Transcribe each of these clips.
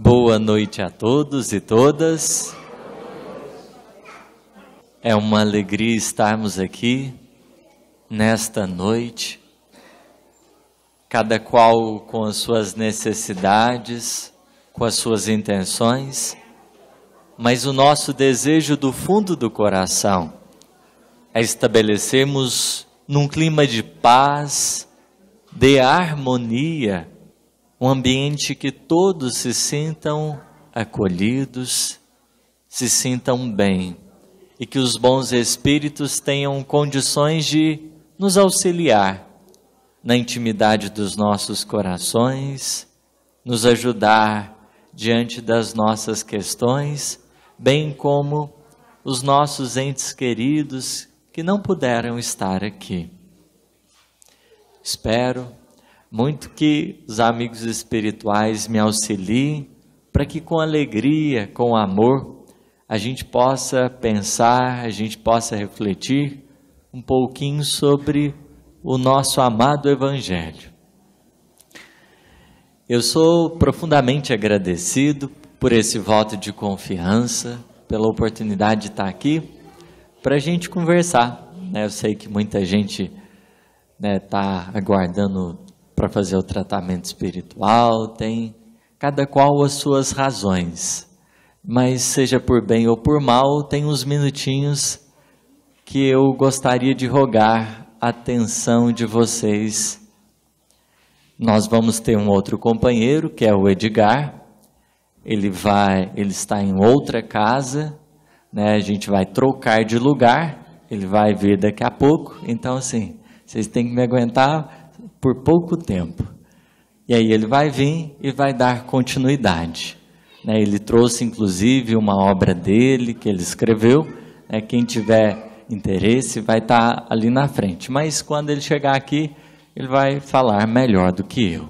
Boa noite a todos e todas. É uma alegria estarmos aqui nesta noite, cada qual com as suas necessidades, com as suas intenções, mas o nosso desejo do fundo do coração é estabelecermos num clima de paz, de harmonia, um ambiente que todos se sintam acolhidos, se sintam bem e que os bons espíritos tenham condições de nos auxiliar na intimidade dos nossos corações, nos ajudar diante das nossas questões, bem como os nossos entes queridos que não puderam estar aqui. Espero muito que os amigos espirituais me auxiliem para que com alegria, com amor, a gente possa pensar, a gente possa refletir um pouquinho sobre o nosso amado Evangelho. Eu sou profundamente agradecido por esse voto de confiança, pela oportunidade de estar aqui para a gente conversar. Eu sei que muita gente está aguardando para fazer o tratamento espiritual, tem cada qual as suas razões, mas seja por bem ou por mal, tem uns minutinhos que eu gostaria de rogar a atenção de vocês. Nós vamos ter um outro companheiro, que é o Edgar, ele está em outra casa, a gente vai trocar de lugar, ele vai vir daqui a pouco, então assim, vocês têm que me aguentar por pouco tempo. E aí ele vai vir e vai dar continuidade. Ele trouxe inclusive uma obra dele que ele escreveu. Quem tiver interesse vai estar ali na frente. Mas quando ele chegar aqui, ele vai falar melhor do que eu.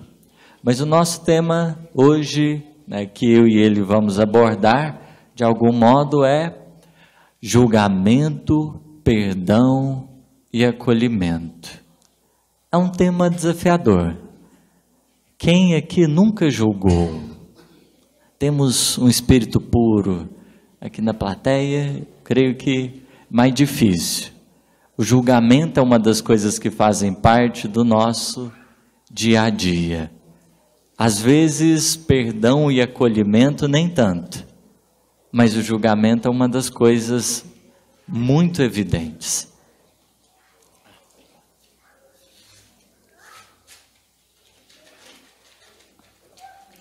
Mas o nosso tema hoje, que eu e ele vamos abordar, de algum modo, é julgamento, perdão e acolhimento. É um tema desafiador. Quem aqui nunca julgou? Temos um espírito puro aqui na plateia, creio que mais difícil. O julgamento é uma das coisas que fazem parte do nosso dia a dia. Às vezes, perdão e acolhimento nem tanto, mas o julgamento é uma das coisas muito evidentes.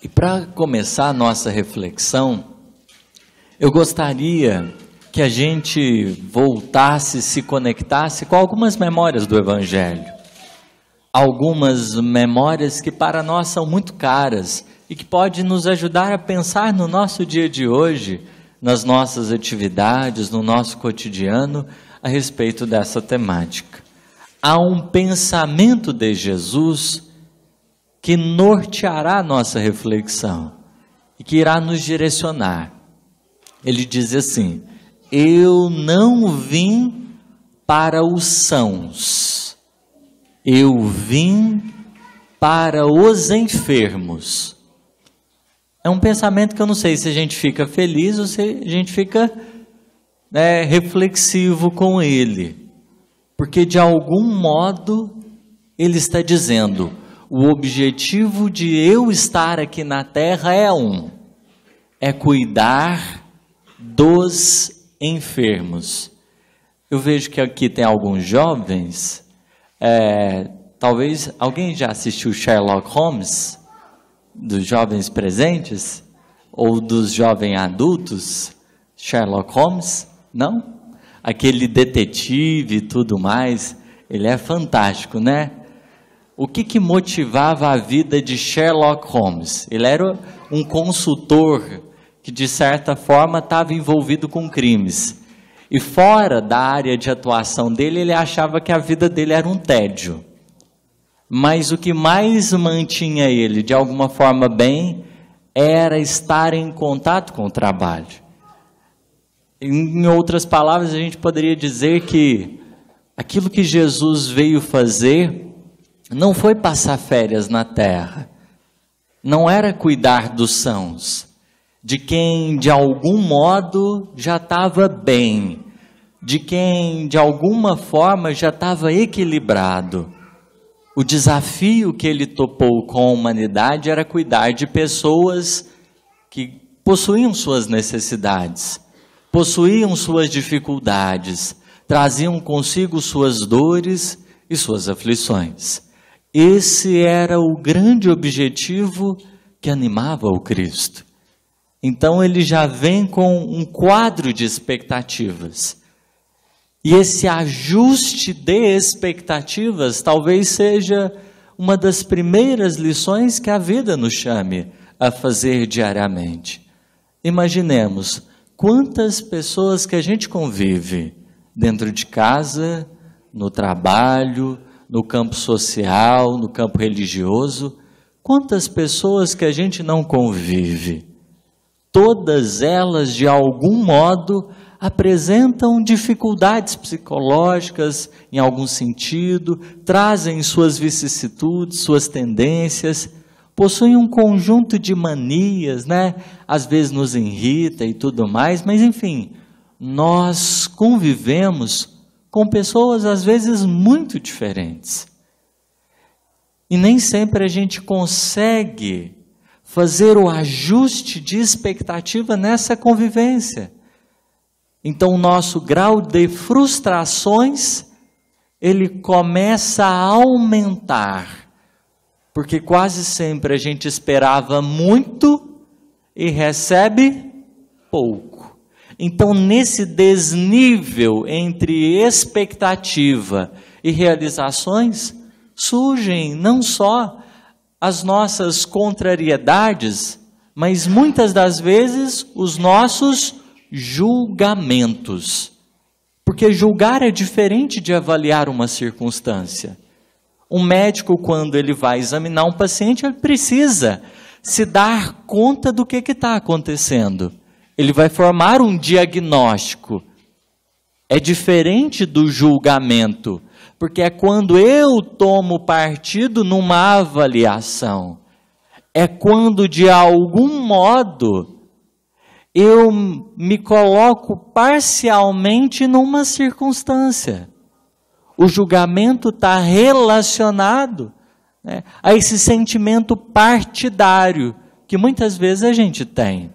E para começar a nossa reflexão, eu gostaria que a gente voltasse, se conectasse com algumas memórias do Evangelho. Algumas memórias que para nós são muito caras e que podem nos ajudar a pensar no nosso dia de hoje, nas nossas atividades, no nosso cotidiano, a respeito dessa temática. Há um pensamento de Jesus que norteará a nossa reflexão e que irá nos direcionar. Ele diz assim: eu não vim para os sãos, eu vim para os enfermos. É um pensamento que eu não sei se a gente fica feliz ou se a gente fica reflexivo com ele, porque de algum modo ele está dizendo: o objetivo de eu estar aqui na Terra é cuidar dos enfermos. Eu vejo que aqui tem alguns jovens, talvez alguém já assistiu Sherlock Holmes, dos jovens presentes, ou dos jovens adultos, Sherlock Holmes, não? Aquele detetive e tudo mais, ele é fantástico, né? O que motivava a vida de Sherlock Holmes? Ele era um consultor que, de certa forma, estava envolvido com crimes. E fora da área de atuação dele, ele achava que a vida dele era um tédio. Mas o que mais mantinha ele, de alguma forma, bem, era estar em contato com o trabalho. Em outras palavras, a gente poderia dizer que aquilo que Jesus veio fazer não foi passar férias na terra, não era cuidar dos sãos, de quem de algum modo já estava bem, de quem de alguma forma já estava equilibrado. O desafio que ele topou com a humanidade era cuidar de pessoas que possuíam suas necessidades, possuíam suas dificuldades, traziam consigo suas dores e suas aflições. Esse era o grande objetivo que animava o Cristo. Então ele já vem com um quadro de expectativas. E esse ajuste de expectativas talvez seja uma das primeiras lições que a vida nos chame a fazer diariamente. Imaginemos quantas pessoas que a gente convive dentro de casa, no trabalho, no campo social, no campo religioso, quantas pessoas que a gente não convive. Todas elas, de algum modo, apresentam dificuldades psicológicas, em algum sentido, trazem suas vicissitudes, suas tendências, possuem um conjunto de manias, né? Às vezes nos irrita e tudo mais, mas enfim, nós convivemos com pessoas às vezes muito diferentes. E nem sempre a gente consegue fazer o ajuste de expectativa nessa convivência. Então o nosso grau de frustrações, ele começa a aumentar, porque quase sempre a gente esperava muito e recebe pouco. Então nesse desnível entre expectativa e realizações, surgem não só as nossas contrariedades, mas muitas das vezes os nossos julgamentos. Porque julgar é diferente de avaliar uma circunstância. Um médico, quando ele vai examinar um paciente, ele precisa se dar conta do que está acontecendo. Ele vai formar um diagnóstico. É diferente do julgamento, porque é quando eu tomo partido numa avaliação. É quando, de algum modo, eu me coloco parcialmente numa circunstância. O julgamento está relacionado, né, a esse sentimento partidário que muitas vezes a gente tem,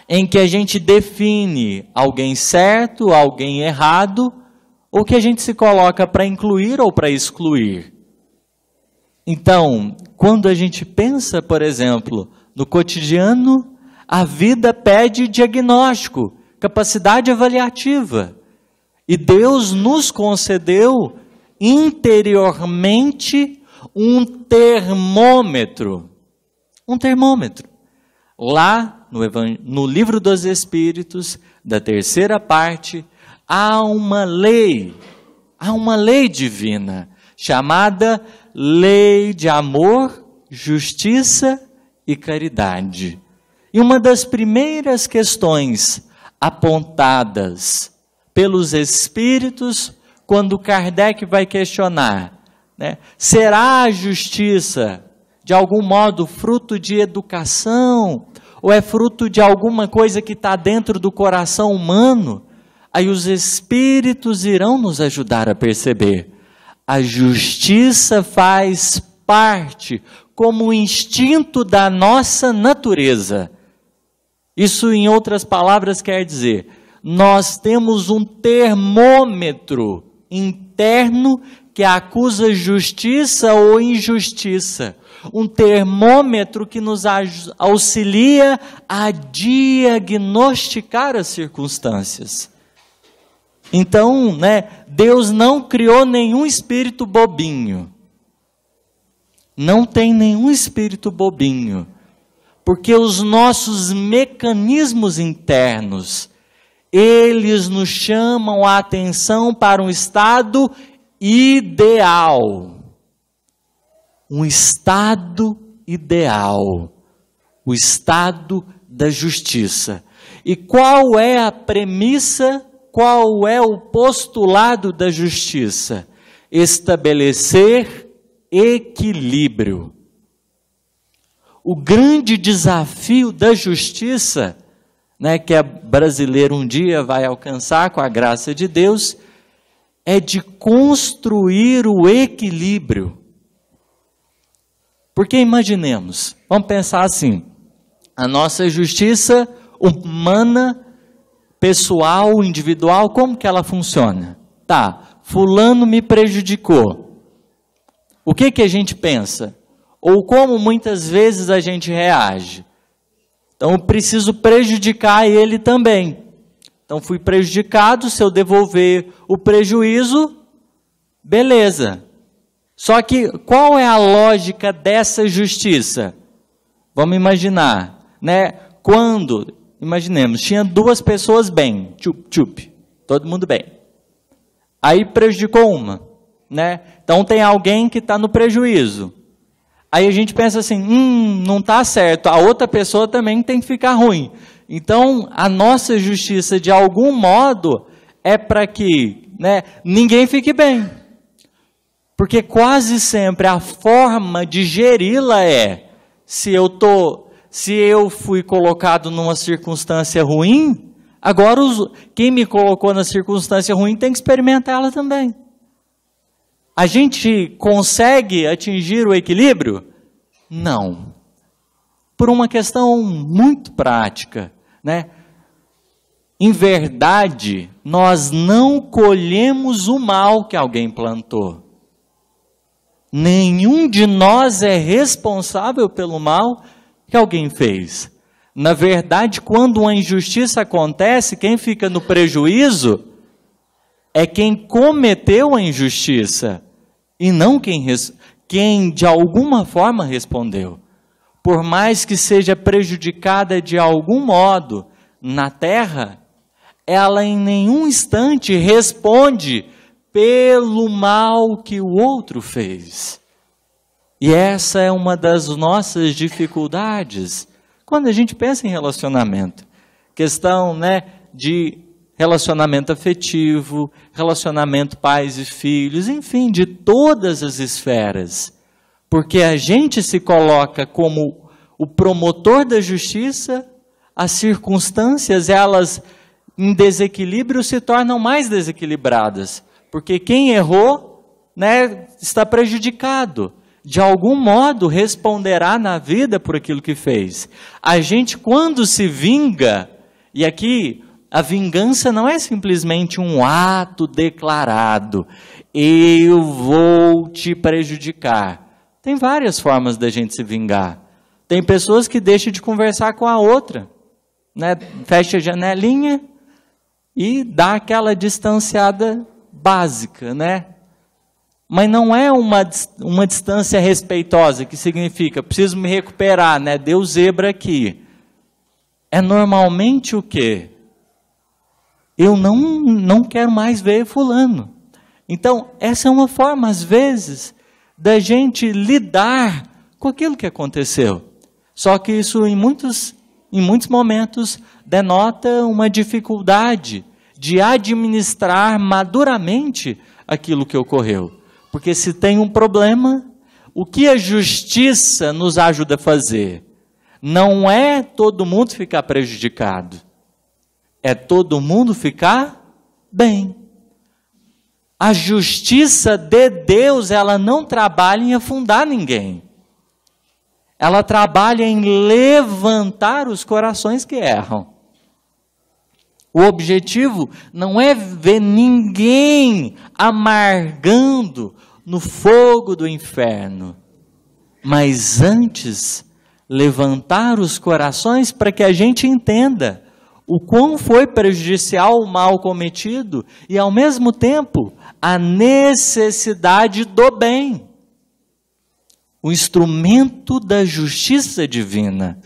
em que a gente define alguém certo, alguém errado, ou que a gente se coloca para incluir ou para excluir. Então, quando a gente pensa, por exemplo, no cotidiano, a vida pede diagnóstico, capacidade avaliativa. E Deus nos concedeu interiormente um termômetro. Um termômetro. Lá no livro dos Espíritos, da terceira parte, há uma lei divina, chamada lei de amor, justiça e caridade. E uma das primeiras questões apontadas pelos Espíritos, quando Kardec vai questionar, né, será a justiça, de algum modo, fruto de educação, ou é fruto de alguma coisa que está dentro do coração humano? Aí os Espíritos irão nos ajudar a perceber. A justiça faz parte, como um instinto da nossa natureza. Isso, em outras palavras, quer dizer, nós temos um termômetro interno que acusa justiça ou injustiça. Um termômetro que nos auxilia a diagnosticar as circunstâncias. Então, Deus não criou nenhum espírito bobinho. Não tem nenhum espírito bobinho. Porque os nossos mecanismos internos, eles nos chamam a atenção para um estado ideal. Um estado ideal. O estado da justiça. E qual é a premissa, qual é o postulado da justiça? Estabelecer equilíbrio. o grande desafio da justiça, né, que a brasileira um dia vai alcançar com a graça de Deus, é de construir o equilíbrio. Porque imaginemos, vamos pensar assim, a nossa justiça humana, pessoal, individual, como que ela funciona? Tá, fulano me prejudicou. O que que a gente pensa? Ou como muitas vezes a gente reage? Então eu preciso prejudicar ele também. Então fui prejudicado, se eu devolver o prejuízo, beleza. Só que qual é a lógica dessa justiça? Vamos imaginar, né? Quando, imaginemos, tinha duas pessoas bem, todo mundo bem. Aí prejudicou uma, né? Então tem alguém que está no prejuízo. Aí a gente pensa assim, não está certo, a outra pessoa também tem que ficar ruim. Então a nossa justiça, de algum modo, é para que, né, ninguém fique bem. Porque quase sempre a forma de geri-la é, se eu fui colocado numa circunstância ruim, agora quem me colocou na circunstância ruim tem que experimentar ela também. A gente consegue atingir o equilíbrio? Não. Por uma questão muito prática, né? Em verdade, nós não colhemos o mal que alguém plantou. Nenhum de nós é responsável pelo mal que alguém fez. Na verdade, quando uma injustiça acontece, quem fica no prejuízo é quem cometeu a injustiça e não quem de alguma forma respondeu. Por mais que seja prejudicada de algum modo na terra, ela em nenhum instante responde pelo mal que o outro fez. E essa é uma das nossas dificuldades quando a gente pensa em relacionamento. Questão, né, de relacionamento afetivo, relacionamento pais e filhos, enfim, de todas as esferas. Porque a gente se coloca como o promotor da justiça, as circunstâncias, elas em desequilíbrio se tornam mais desequilibradas. Porque quem errou, né, está prejudicado. De algum modo responderá na vida por aquilo que fez. A gente, quando se vinga, e aqui a vingança não é simplesmente um ato declarado, eu vou te prejudicar. Tem várias formas da gente se vingar. Tem pessoas que deixam de conversar com a outra, né, fecha a janelinha e dá aquela distanciada básica, né? Mas não é uma distância respeitosa, que significa, preciso me recuperar, né? Deu zebra aqui. É normalmente o quê? Eu não quero mais ver fulano. Então, essa é uma forma, às vezes, da gente lidar com aquilo que aconteceu. Só que isso, em muitos momentos, denota uma dificuldade de administrar maduramente aquilo que ocorreu. Porque se tem um problema, o que a justiça nos ajuda a fazer? Não é todo mundo ficar prejudicado, é todo mundo ficar bem. A justiça de Deus, ela não trabalha em afundar ninguém. Ela trabalha em levantar os corações que erram. O objetivo não é ver ninguém amargando no fogo do inferno, mas antes levantar os corações para que a gente entenda o quão foi prejudicial o mal cometido e, ao mesmo tempo, a necessidade do bem. O instrumento da justiça divina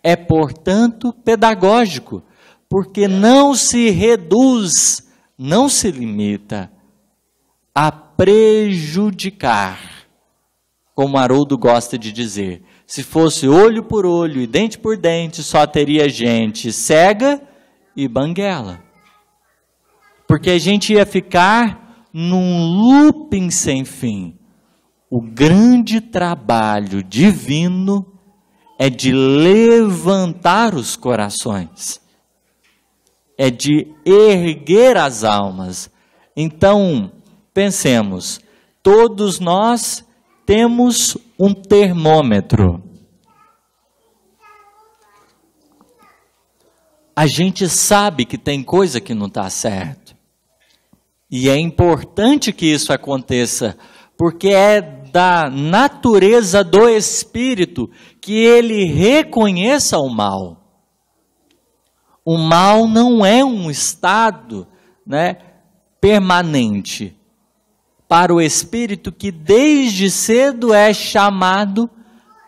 é, portanto, pedagógico, porque não se reduz, não se limita a prejudicar, como Haroldo gosta de dizer. Se fosse olho por olho e dente por dente, só teria gente cega e banguela. Porque a gente ia ficar num looping sem fim. O grande trabalho divino é de levantar os corações, é de erguer as almas. Então, pensemos, todos nós temos um termômetro. A gente sabe que tem coisa que não está certo. E é importante que isso aconteça, porque é da natureza do Espírito que ele reconheça o mal. O mal não é um estado, permanente. Para o Espírito que desde cedo é chamado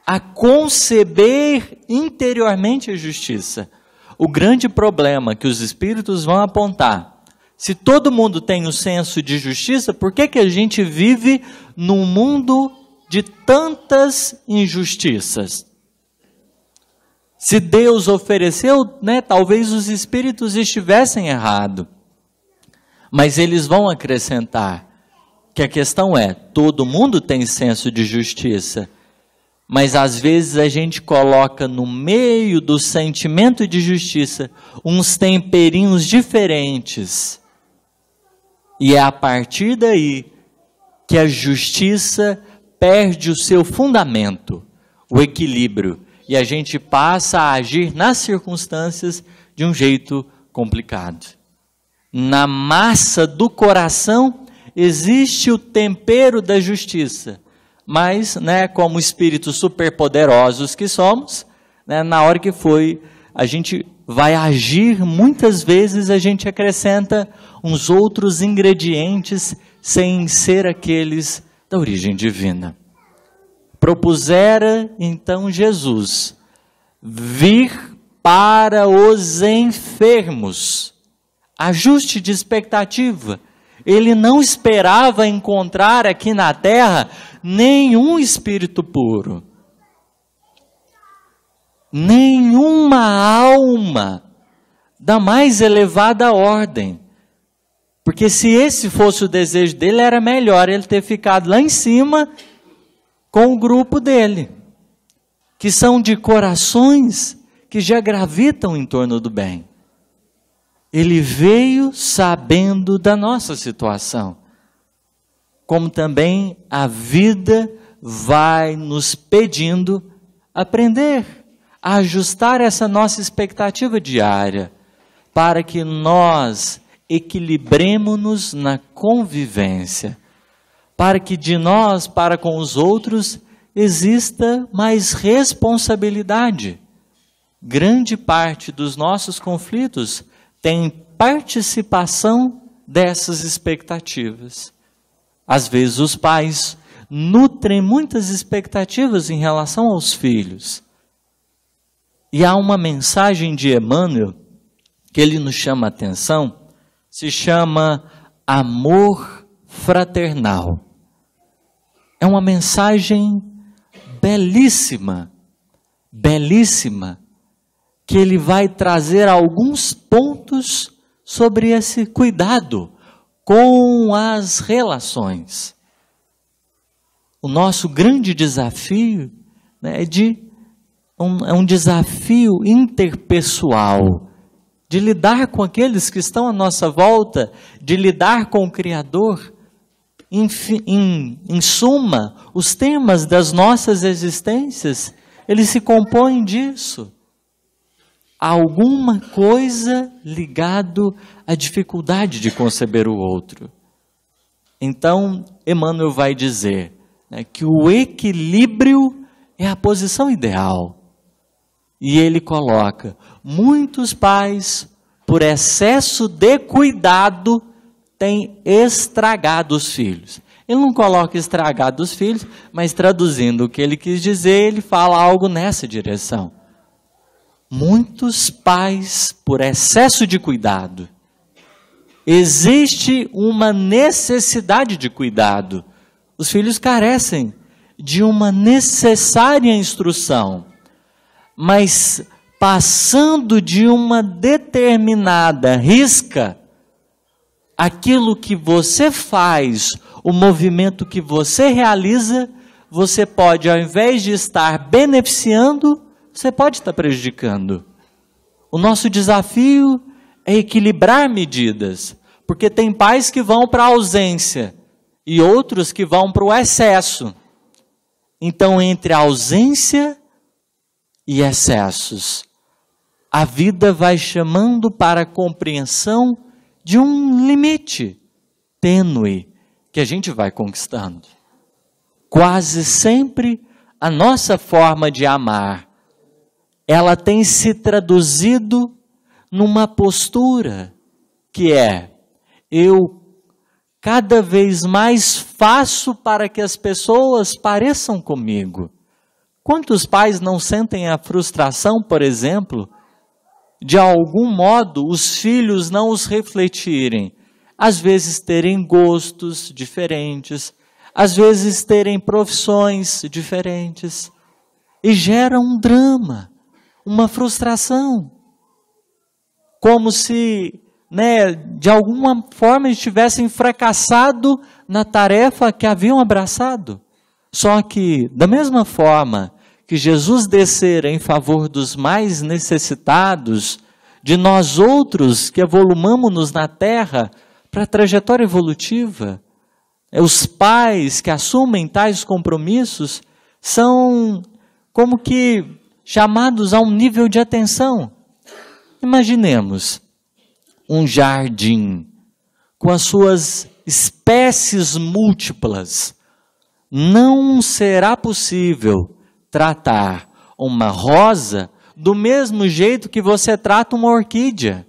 a conceber interiormente a justiça. O grande problema que os Espíritos vão apontar, se todo mundo tem o senso de justiça, por que a gente vive num mundo de tantas injustiças? Se Deus ofereceu, talvez os Espíritos estivessem errados. Mas eles vão acrescentar que a questão é, todo mundo tem senso de justiça, mas às vezes a gente coloca no meio do sentimento de justiça uns temperinhos diferentes. E é a partir daí que a justiça perde o seu fundamento, o equilíbrio, e a gente passa a agir nas circunstâncias de um jeito complicado. Na massa do coração existe o tempero da justiça, mas, como espíritos superpoderosos que somos, na hora que a gente vai agir, muitas vezes a gente acrescenta uns outros ingredientes sem ser aqueles da origem divina. Propusera então Jesus vir para os enfermos. Ajuste de expectativa. Ele não esperava encontrar aqui na terra nenhum espírito puro, nenhuma alma da mais elevada ordem. Porque se esse fosse o desejo dele, era melhor ele ter ficado lá em cima com o grupo dele, que são de corações que já gravitam em torno do bem. Ele veio sabendo da nossa situação, como também a vida vai nos pedindo aprender a ajustar essa nossa expectativa diária, para que nós equilibremos-nos na convivência, para que de nós para com os outros exista mais responsabilidade. Grande parte dos nossos conflitos tem participação dessas expectativas. Às vezes os pais nutrem muitas expectativas em relação aos filhos. E há uma mensagem de Emmanuel que ele nos chama a atenção, se chama amor fraternal. É uma mensagem belíssima, belíssima, que ele vai trazer alguns pontos sobre esse cuidado com as relações. O nosso grande desafio é um desafio interpessoal, de lidar com aqueles que estão à nossa volta, de lidar com o Criador. Em suma, os temas das nossas existências, eles se compõem disso. Alguma coisa ligado à dificuldade de conceber o outro. Então, Emmanuel vai dizer que o equilíbrio é a posição ideal. E ele coloca, muitos pais, por excesso de cuidado, têm estragado os filhos. Ele não coloca estragado os filhos, mas traduzindo o que ele quis dizer, ele fala algo nessa direção. Muitos pais, por excesso de cuidado, existe uma necessidade de cuidado. Os filhos carecem de uma necessária instrução, mas passando de uma determinada risca, aquilo que você faz, o movimento que você realiza, você pode, ao invés de estar beneficiando, você pode estar prejudicando. O nosso desafio é equilibrar medidas, porque tem pais que vão para a ausência e outros que vão para o excesso. Então, entre a ausência e excessos, a vida vai chamando para a compreensão de um limite tênue que a gente vai conquistando. Quase sempre a nossa forma de amar, ela tem se traduzido numa postura que é: eu cada vez mais faço para que as pessoas pareçam comigo. Quantos pais não sentem a frustração, por exemplo, de algum modo os filhos não os refletirem, às vezes terem gostos diferentes, às vezes terem profissões diferentes, e gera um drama, uma frustração, como se, de alguma forma estivessem fracassado na tarefa que haviam abraçado. Só que, da mesma forma que Jesus descera em favor dos mais necessitados, de nós outros que evolumamos-nos na terra para a trajetória evolutiva, os pais que assumem tais compromissos são como que chamados a um nível de atenção. Imaginemos um jardim com as suas espécies múltiplas. Não será possível tratar uma rosa do mesmo jeito que você trata uma orquídea.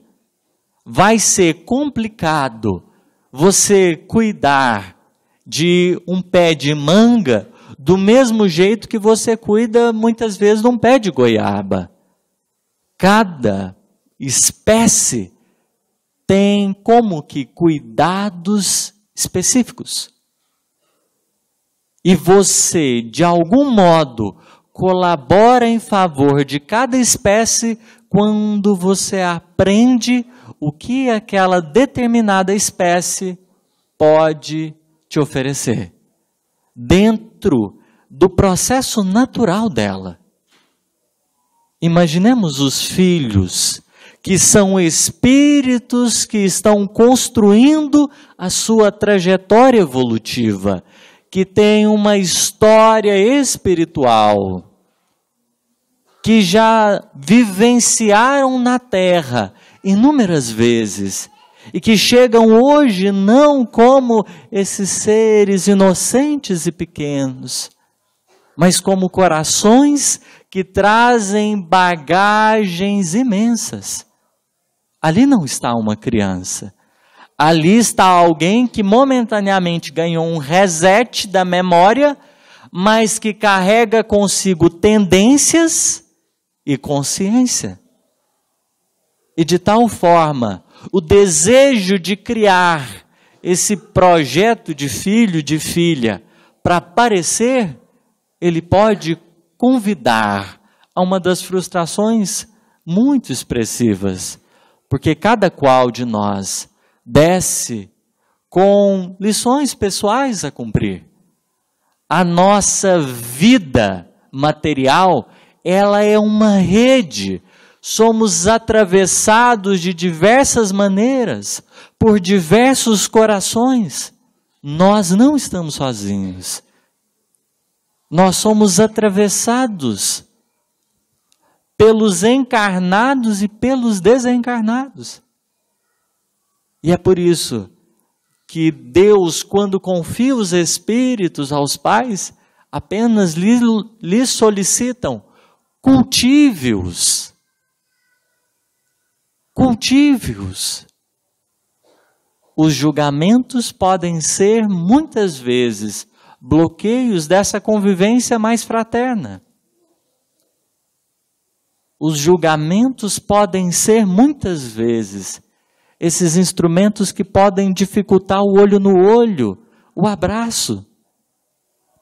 Vai ser complicado você cuidar de um pé de manga do mesmo jeito que você cuida muitas vezes de um pé de goiaba. Cada espécie tem como que cuidados específicos. E você, de algum modo, colabora em favor de cada espécie quando você aprende o que aquela determinada espécie pode te oferecer, dentro do processo natural dela. Imaginemos os filhos, que são espíritos que estão construindo a sua trajetória evolutiva, que têm uma história espiritual, que já vivenciaram na Terra inúmeras vezes, e que chegam hoje não como esses seres inocentes e pequenos, mas como corações que trazem bagagens imensas. Ali não está uma criança. Ali está alguém que momentaneamente ganhou um reset da memória, mas que carrega consigo tendências e consciência. E de tal forma, o desejo de criar esse projeto de filho, de filha, para aparecer, ele pode convidar a uma das frustrações muito expressivas, porque cada qual de nós desce com lições pessoais a cumprir. A nossa vida material, ela é uma rede. Somos atravessados de diversas maneiras, por diversos corações. Nós não estamos sozinhos. Nós somos atravessados pelos encarnados e pelos desencarnados. E é por isso que Deus, quando confia os espíritos aos pais, apenas lhes solicitam: cultive-os. Cultive-os. Os julgamentos podem ser, muitas vezes, bloqueios dessa convivência mais fraterna. Os julgamentos podem ser, muitas vezes, esses instrumentos que podem dificultar o olho no olho, o abraço.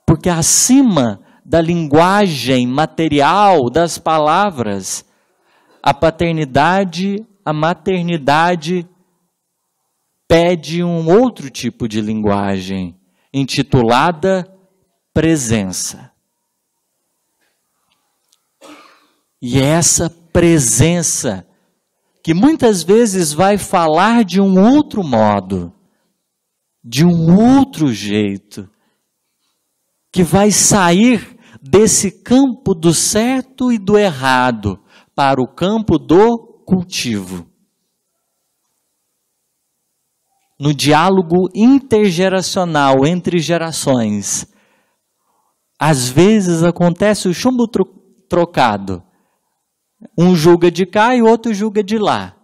Porque acima da linguagem material, das palavras, a paternidade, a maternidade pede um outro tipo de linguagem, intitulada presença. E é essa presença que muitas vezes vai falar de um outro modo, de um outro jeito, que vai sair desse campo do certo e do errado para o campo do cultivo. No diálogo intergeracional entre gerações, às vezes acontece o chumbo trocado. Um julga de cá e o outro julga de lá.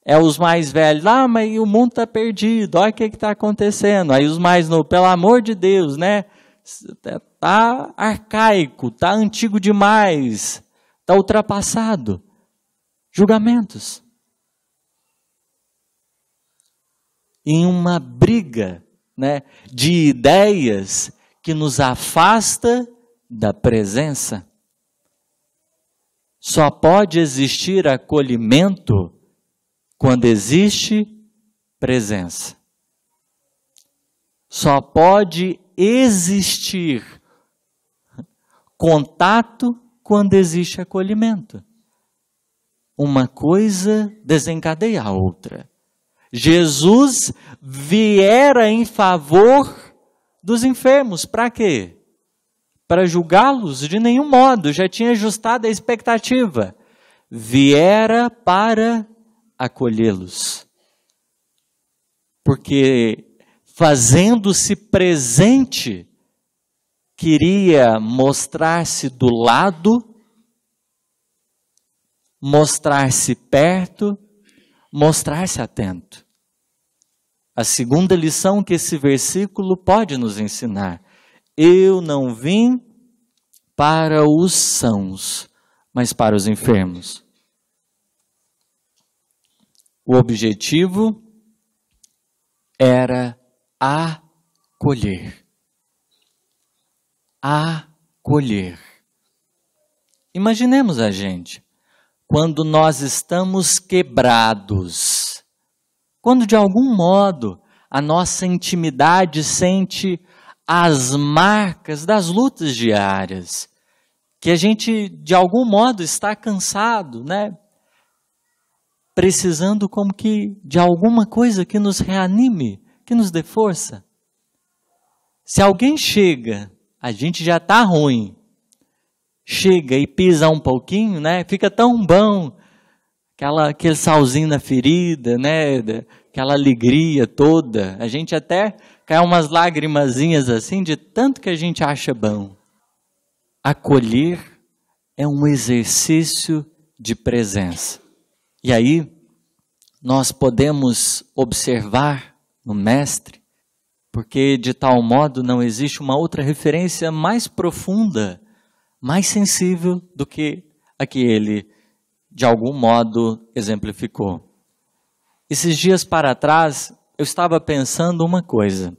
É os mais velhos, mas o mundo está perdido, olha o que está acontecendo. Aí os mais novos, pelo amor de Deus, né? Está arcaico, está antigo demais, está ultrapassado. Julgamentos. Em uma briga, né, de ideias que nos afasta da presença. Só pode existir acolhimento quando existe presença. Só pode existir contato quando existe acolhimento. Uma coisa desencadeia a outra. Jesus viera em favor dos enfermos. Para quê? Para julgá-los? De nenhum modo. Já tinha ajustado a expectativa. Viera para acolhê-los. Porque fazendo-se presente, queria mostrar-se do lado, mostrar-se perto, mostrar-se atento. A segunda lição que esse versículo pode nos ensinar: eu não vim para os sãos, mas para os enfermos. O objetivo era acolher. Acolher. Imaginemos a gente, quando nós estamos quebrados, quando de algum modo a nossa intimidade sente as marcas das lutas diárias, que a gente de algum modo está cansado, né? Precisando como que de alguma coisa que nos reanime, que nos dê força. Se alguém chega, a gente já está ruim, chega e pisa um pouquinho, né? Fica tão bom, aquele salzinho na ferida, né? Aquela alegria toda. A gente até cai umas lagrimazinhas assim, de tanto que a gente acha bom. Acolher é um exercício de presença. E aí, nós podemos observar no Mestre, porque de tal modo não existe uma outra referência mais profunda, mais sensível do que a que ele, de algum modo, exemplificou. Esses dias para trás, eu estava pensando uma coisa.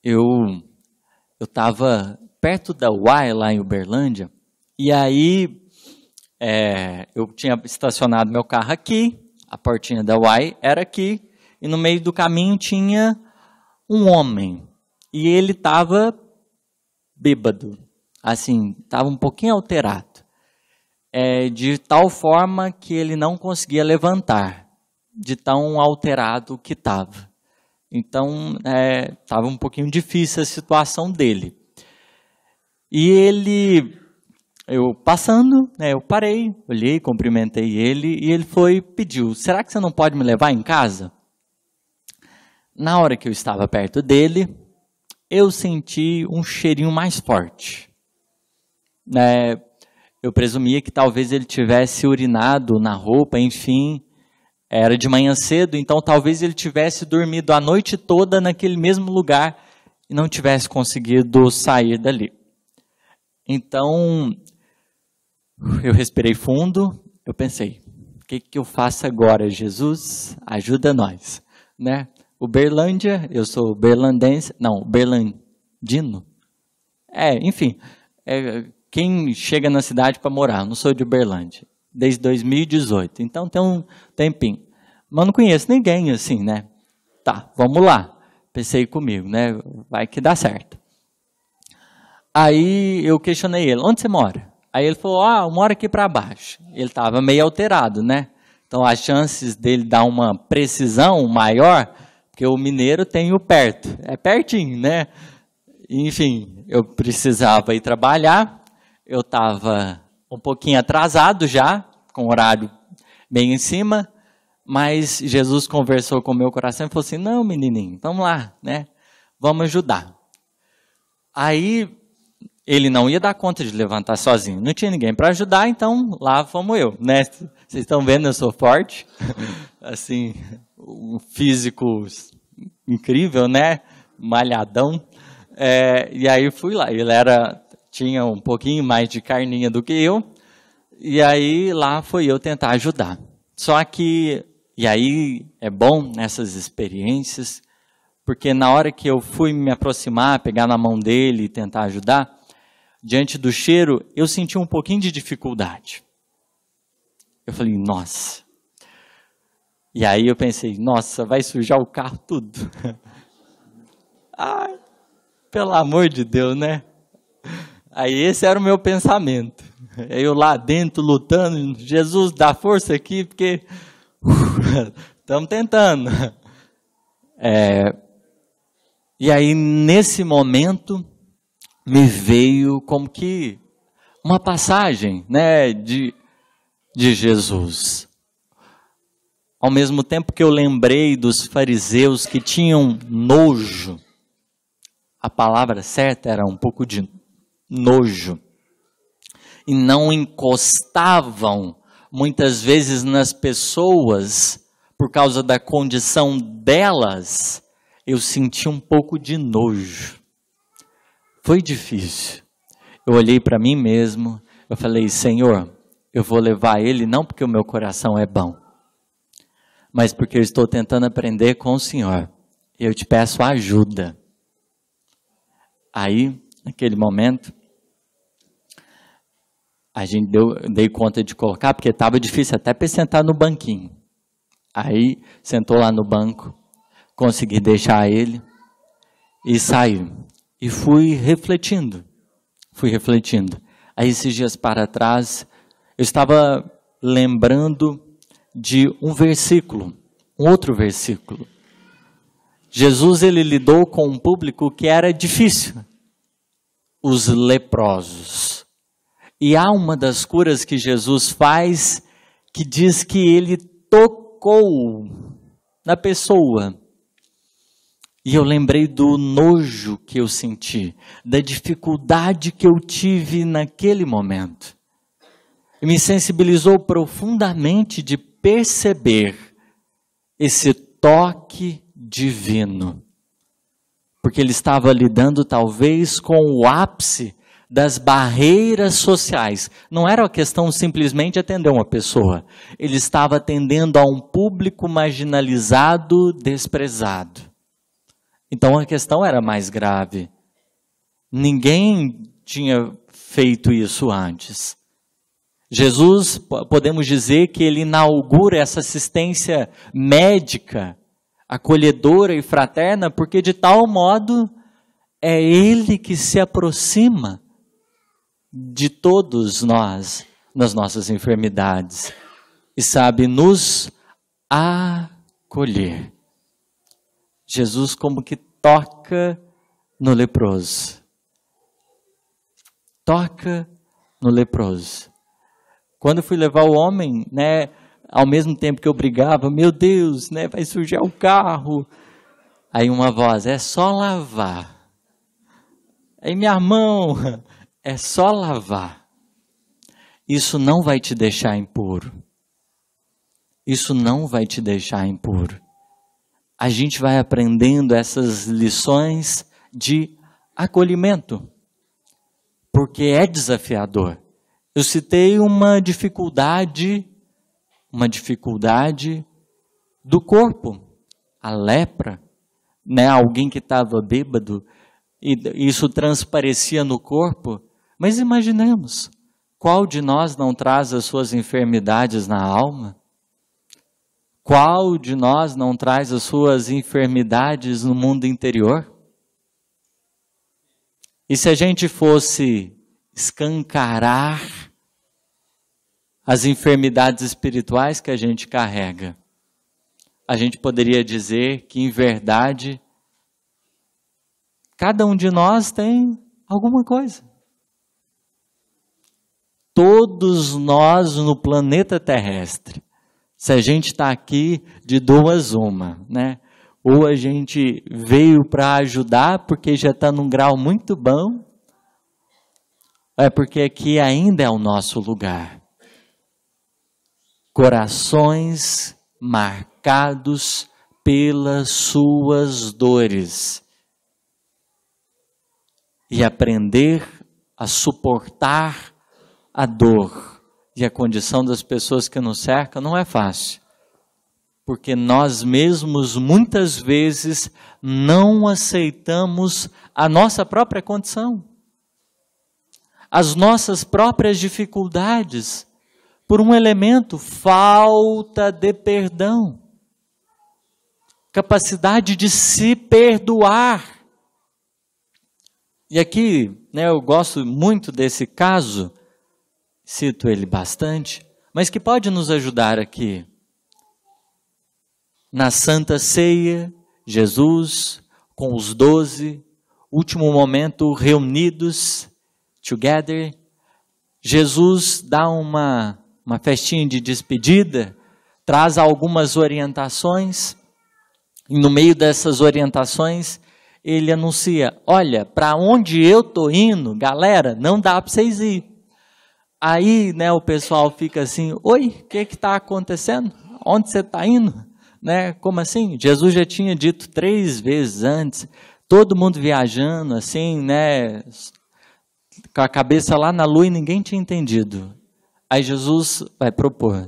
Eu estava perto da UAI, lá em Uberlândia, e aí eu tinha estacionado meu carro aqui, a portinha da UAI era aqui, e no meio do caminho tinha um homem, e ele estava bêbado, assim, estava um pouquinho alterado, de tal forma que ele não conseguia levantar, de tão alterado que estava. Então, estava um pouquinho difícil a situação dele. E eu passando, eu parei, olhei, cumprimentei ele, e ele pediu, será que você não pode me levar em casa? Na hora que eu estava perto dele, eu senti um cheirinho mais forte. Eu presumia que talvez ele tivesse urinado na roupa, enfim, era de manhã cedo, então talvez ele tivesse dormido a noite toda naquele mesmo lugar e não tivesse conseguido sair dali. Então, eu respirei fundo, eu pensei, o que eu faço agora, Jesus? Ajuda nós, né? Uberlândia, eu sou berlandense, não, berlandino. Enfim, quem chega na cidade para morar, não sou de Uberlândia, desde 2018, então tem um tempinho. Mas não conheço ninguém assim, né? Tá, vamos lá, pensei comigo, né? Vai que dá certo. Aí eu questionei ele, onde você mora? Aí ele falou, eu moro aqui para baixo. Ele estava meio alterado, né? Então as chances dele dar uma precisão maior, porque o mineiro tem o perto, é pertinho, né? Enfim, eu precisava ir trabalhar, eu estava um pouquinho atrasado já, com o horário bem em cima, mas Jesus conversou com o meu coração e falou assim, não, menininho, vamos lá, né? Vamos ajudar. Aí ele não ia dar conta de levantar sozinho, não tinha ninguém para ajudar, então lá fomos eu, né? Vocês estão vendo, eu sou forte, assim, um físico incrível, né? Malhadão. E aí fui lá, ele tinha um pouquinho mais de carninha do que eu, e aí lá fui eu tentar ajudar. Só que, e aí é bom nessas experiências, porque na hora que eu fui me aproximar, pegar na mão dele e tentar ajudar, diante do cheiro, eu senti um pouquinho de dificuldade. Eu falei, nossa. E aí eu pensei, nossa, vai sujar o carro tudo. Ai, pelo amor de Deus, né? Aí esse era o meu pensamento. Eu lá dentro lutando, Jesus, dá força aqui, porque estamos tentando. E aí nesse momento me veio como que uma passagem, né, de Jesus. Ao mesmo tempo que eu lembrei dos fariseus que tinham nojo, a palavra certa era um pouco de nojo, e não encostavam muitas vezes nas pessoas por causa da condição delas, eu senti um pouco de nojo. Foi difícil. Eu olhei para mim mesmo, eu falei, Senhor, eu vou levar ele não porque o meu coração é bom, mas porque eu estou tentando aprender com o Senhor. Eu te peço ajuda. Aí, naquele momento, dei conta de colocar, porque estava difícil até para sentar no banquinho. Aí, sentou lá no banco, consegui deixar ele e saiu. E fui refletindo. Aí, esses dias para trás, eu estava lembrando de um outro versículo. Jesus, ele lidou com um público que era difícil, os leprosos. E há uma das curas que Jesus faz, que diz que ele tocou na pessoa. E eu lembrei do nojo que eu senti, da dificuldade que eu tive naquele momento. E me sensibilizou profundamente de perceber esse toque divino. Porque ele estava lidando talvez com o ápice das barreiras sociais. Não era uma questão simplesmente atender uma pessoa. Ele estava atendendo a um público marginalizado, desprezado. Então a questão era mais grave. Ninguém tinha feito isso antes. Jesus, podemos dizer que ele inaugura essa assistência médica, acolhedora e fraterna, porque de tal modo é ele que se aproxima de todos nós nas nossas enfermidades e sabe nos acolher. Jesus como que toca no leproso. Toca no leproso. Quando eu fui levar o homem, né, ao mesmo tempo que eu brigava, meu Deus, né, vai sujar o carro. Aí uma voz, é só lavar. Aí minha mão, é só lavar. Isso não vai te deixar impuro. Isso não vai te deixar impuro. A gente vai aprendendo essas lições de acolhimento, porque é desafiador. Eu citei uma dificuldade do corpo, a lepra, né? Alguém que estava bêbado, e isso transparecia no corpo. Mas imaginemos, qual de nós não traz as suas enfermidades na alma? Qual de nós não traz as suas enfermidades no mundo interior? E se a gente fosse escancarar as enfermidades espirituais que a gente carrega, a gente poderia dizer que, em verdade, cada um de nós tem alguma coisa. Todos nós no planeta terrestre, se a gente está aqui de duas uma, né? Ou a gente veio para ajudar porque já está num grau muito bom, é porque aqui ainda é o nosso lugar. Corações marcados pelas suas dores. E aprender a suportar a dor e a condição das pessoas que nos cercam não é fácil. Porque nós mesmos, muitas vezes, não aceitamos a nossa própria condição. As nossas próprias dificuldades, por um elemento, falta de perdão. Capacidade de se perdoar. E aqui, eu gosto muito desse caso, cito ele bastante, mas que pode nos ajudar aqui. Na Santa Ceia, Jesus com os 12, último momento reunidos, together, Jesus dá uma festinha de despedida, traz algumas orientações, e no meio dessas orientações, ele anuncia, olha, para onde eu estou indo, galera, não dá para vocês ir. Aí, o pessoal fica assim, oi, o que está acontecendo? Onde você está indo? Como assim? Jesus já tinha dito 3 vezes antes, todo mundo viajando assim, com a cabeça lá na lua e ninguém tinha entendido. Aí Jesus vai propor,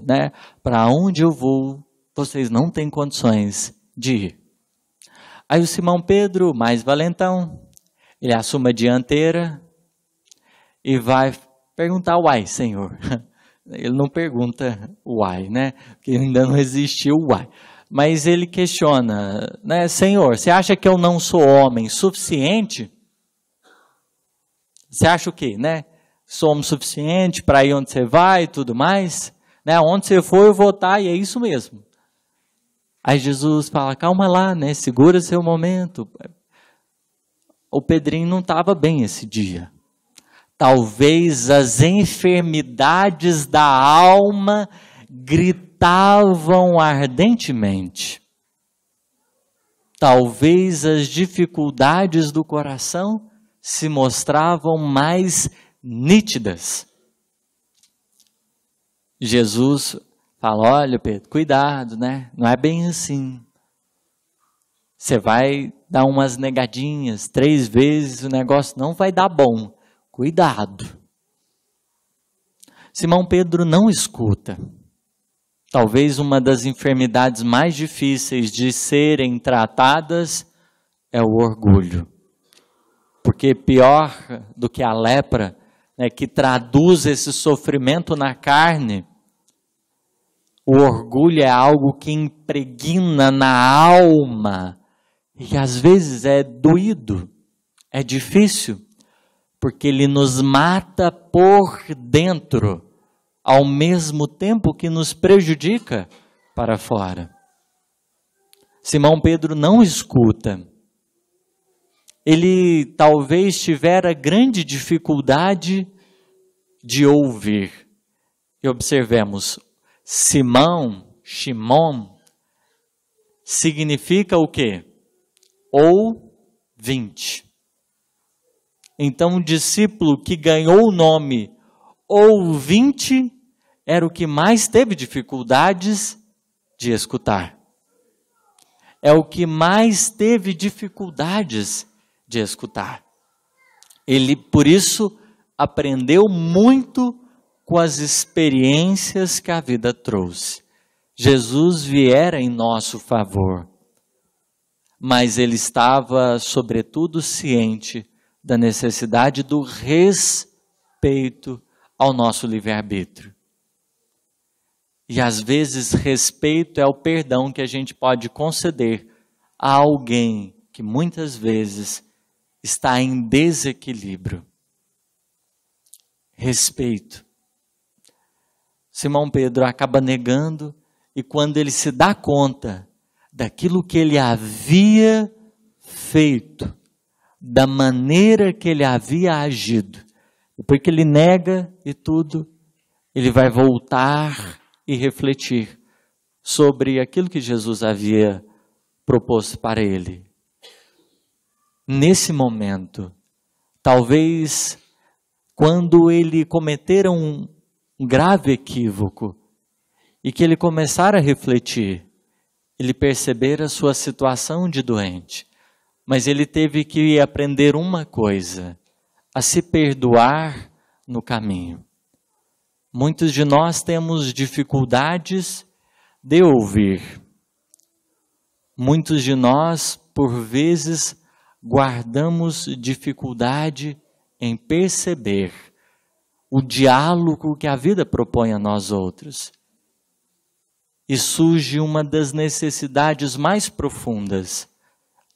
para onde eu vou, vocês não têm condições de ir. Aí o Simão Pedro, mais valentão, ele assume a dianteira e vai perguntar, uai, Senhor. Ele não pergunta uai, porque ainda não existiu o uai. Mas ele questiona, Senhor, você acha que eu não sou homem suficiente? Você acha o quê, Sou homem suficiente para ir onde você vai e tudo mais? Onde você for eu vou estar e é isso mesmo. Aí Jesus fala, calma lá, segura seu momento. O Pedrinho não estava bem esse dia. Talvez as enfermidades da alma gritavam ardentemente. Talvez as dificuldades do coração se mostravam mais nítidas. Jesus fala, olha Pedro, cuidado, não é bem assim. Você vai dar umas negadinhas, 3 vezes, o negócio não vai dar bom. Cuidado. Simão Pedro não escuta. Talvez uma das enfermidades mais difíceis de serem tratadas é o orgulho. Porque pior do que a lepra, que traduz esse sofrimento na carne, o orgulho é algo que impregna na alma. E às vezes é doído, é difícil, porque ele nos mata por dentro, ao mesmo tempo que nos prejudica para fora. Simão Pedro não escuta. Ele talvez tivera grande dificuldade de ouvir. E observemos, Shimon, significa o quê? Ouvinte. Então o discípulo que ganhou o nome ouvinte era o que mais teve dificuldades de escutar. É o que mais teve dificuldades de escutar. Ele, por isso, aprendeu muito com as experiências que a vida trouxe. Jesus viera em nosso favor, mas ele estava, sobretudo, ciente da necessidade do respeito ao nosso livre-arbítrio. E às vezes respeito é o perdão que a gente pode conceder a alguém que muitas vezes está em desequilíbrio. Respeito. Simão Pedro acaba negando, e quando ele se dá conta daquilo que ele havia feito, da maneira que ele havia agido, depois que ele nega e tudo, ele vai voltar e refletir sobre aquilo que Jesus havia proposto para ele. Nesse momento, talvez quando ele cometer um grave equívoco e que ele começar a refletir, ele perceber a sua situação de doente, mas ele teve que aprender uma coisa: a se perdoar no caminho. Muitos de nós temos dificuldades de ouvir. Muitos de nós, por vezes, guardamos dificuldade em perceber o diálogo que a vida propõe a nós outros. E surge uma das necessidades mais profundas,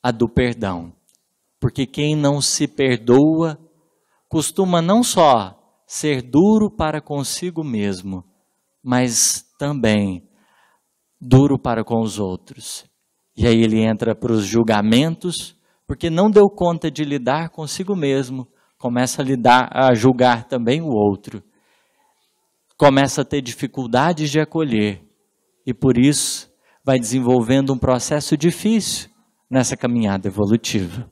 a do perdão. Porque quem não se perdoa costuma não só ser duro para consigo mesmo, mas também duro para com os outros. E aí ele entra para os julgamentos, porque não deu conta de lidar consigo mesmo, começa a julgar também o outro. Começa a ter dificuldades de acolher. E por isso vai desenvolvendo um processo difícil nessa caminhada evolutiva.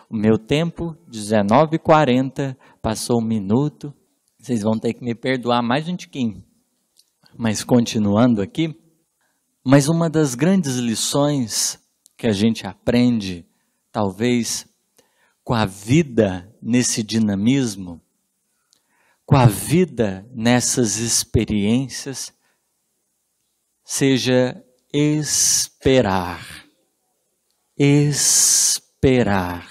O meu tempo, 19h40, passou 1 minuto. Vocês vão ter que me perdoar mais um tiquinho. Mas continuando aqui, mas uma das grandes lições que a gente aprende, talvez com a vida nesse dinamismo, com a vida nessas experiências, seja esperar. Esperar.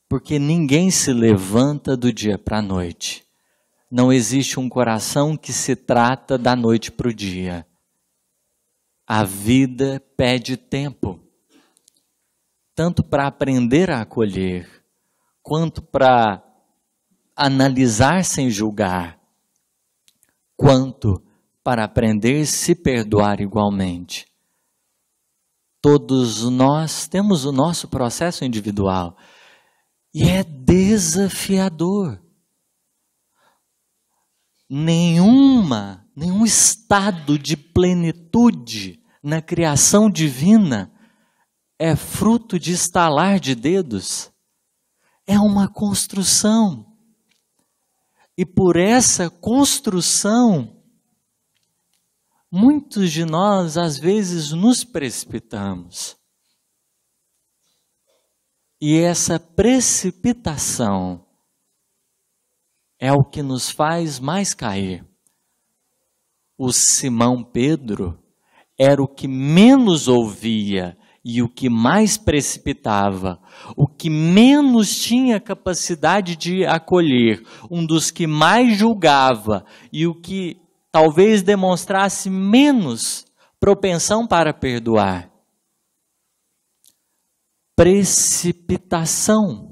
Porque ninguém se levanta do dia para a noite. Não existe um coração que se trata da noite para o dia. A vida pede tempo. Tanto para aprender a acolher, quanto para analisar sem julgar, quanto para aprender a se perdoar igualmente. Todos nós temos o nosso processo individual e é desafiador. Nenhum estado de plenitude na criação divina é fruto de estalar de dedos. É uma construção. E por essa construção, muitos de nós, às vezes, nos precipitamos. E essa precipitação é o que nos faz mais cair. O Simão Pedro era o que menos ouvia e o que mais precipitava, o que menos tinha capacidade de acolher, um dos que mais julgava e o que talvez demonstrasse menos propensão para perdoar. Precipitação.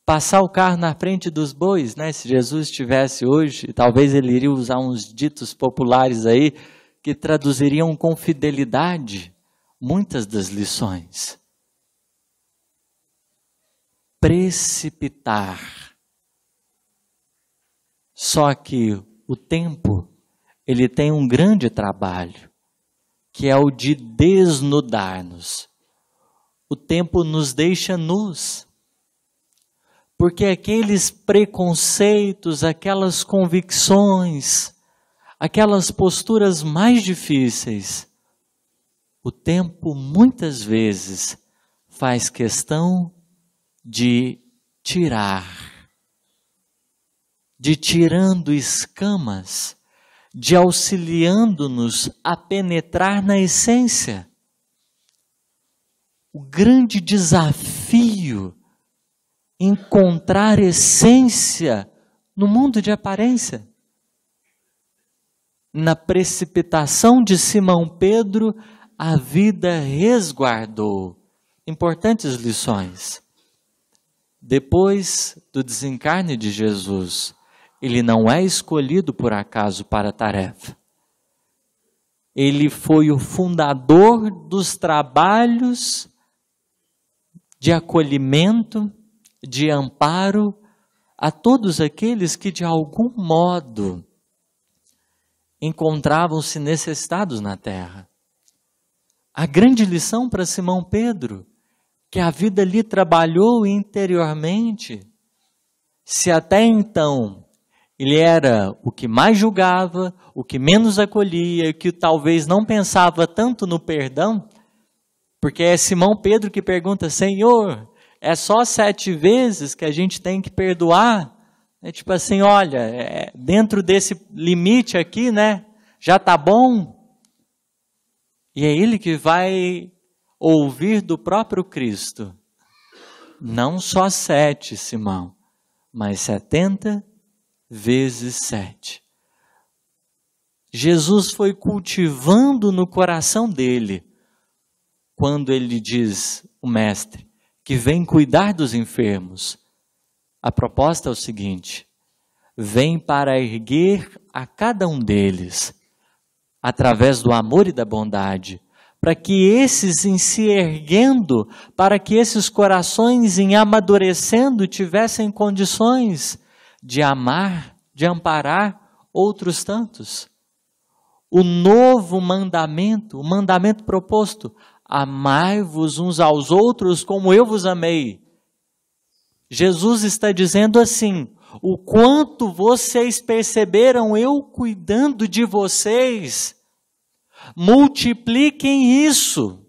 Passar o carro na frente dos bois, né? Se Jesus estivesse hoje, talvez ele iria usar uns ditos populares aí que traduziriam com fidelidade muitas das lições. Precipitar. Só que o tempo, ele tem um grande trabalho, que é o de desnudar-nos. O tempo nos deixa nus. Porque aqueles preconceitos, aquelas convicções, aquelas posturas mais difíceis, o tempo muitas vezes faz questão de tirar, de tirando escamas, de auxiliando-nos a penetrar na essência. O grande desafio encontrar essência no mundo de aparência. Na precipitação de Simão Pedro, a vida resguardou, importantes lições. Depois do desencarne de Jesus, ele não é escolhido por acaso para a tarefa. Ele foi o fundador dos trabalhos de acolhimento, de amparo a todos aqueles que de algum modo encontravam-se necessitados na terra. A grande lição para Simão Pedro, que a vida lhe trabalhou interiormente, se até então ele era o que mais julgava, o que menos acolhia, que talvez não pensava tanto no perdão, porque é Simão Pedro que pergunta, Senhor, é só 7 vezes que a gente tem que perdoar? É tipo assim, olha, dentro desse limite aqui, né, já tá bom? E é ele que vai ouvir do próprio Cristo, não só 7, Simão, mas 70 vezes 7. Jesus foi cultivando no coração dele, quando ele diz, o mestre, que vem cuidar dos enfermos. A proposta é o seguinte, vem para erguer a cada um deles, através do amor e da bondade, para que esses em se erguendo, para que esses corações em amadurecendo tivessem condições de amar, de amparar outros tantos. O novo mandamento, o mandamento proposto, amai-vos uns aos outros como eu vos amei. Jesus está dizendo assim, o quanto vocês perceberam eu cuidando de vocês, multipliquem isso.